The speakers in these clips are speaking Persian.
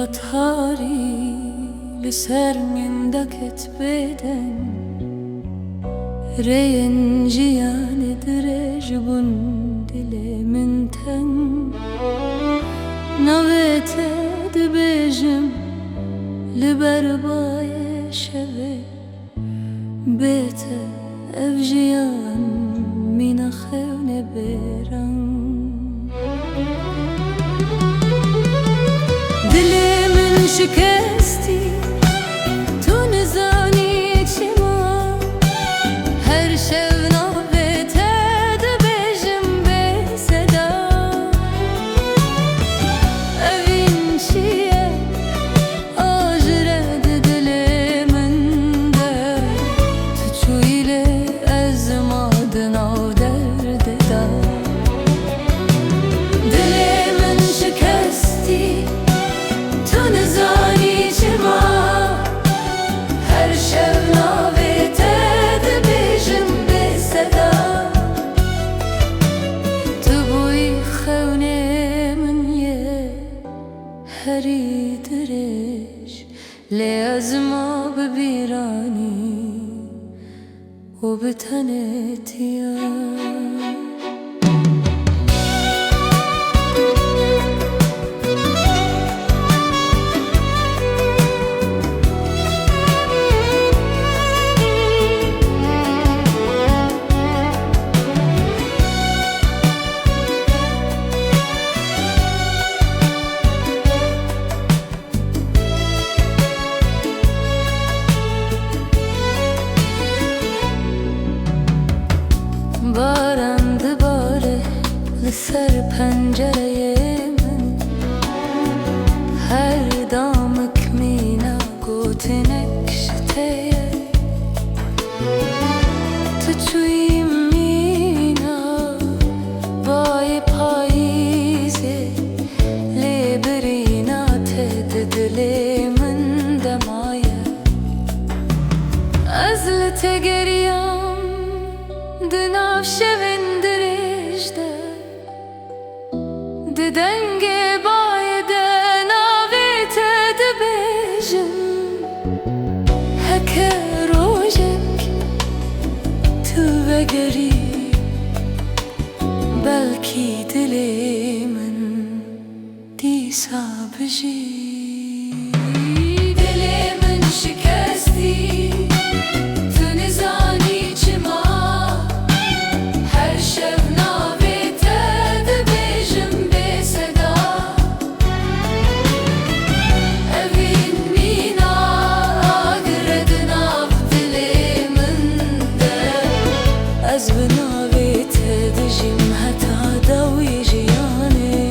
تاری لسر من دكت بدن رين جيان درج بندل من تن نويت دبجم لبرباي شوي بيت افجيان من خون بران دلي من شكستي تو نزاني چما هر شب نوبت دبجم به صدا اوین چیه آجرد دل من ده تو چویل از مادن و درد دا دل من شکستی تو نزانی چما هر شب نوبت دبجم به صدا تو بوی خونه من یه هری درش لی از ما ببیرانی و به تنتیا باران دباره لسر پنجره من هر دامک مینا گوتنک شته تو چوی مینا وای پاییزه لیبرینا تدل من دمایه از لتگریم دناف شوندرش ده دنگ باید ناویت دبجم هک روژک تو بگری بلکی دل من دیسا بجی دل من شکستی تو نزانی چما هر شب نوبت دبجم به صدا اوین مینا آگرد ناف دل من ده از بنوبت دجم حتی دوی جیانه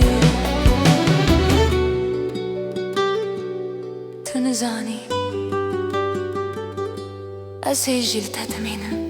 تو نزانی از هیجیل تدمینم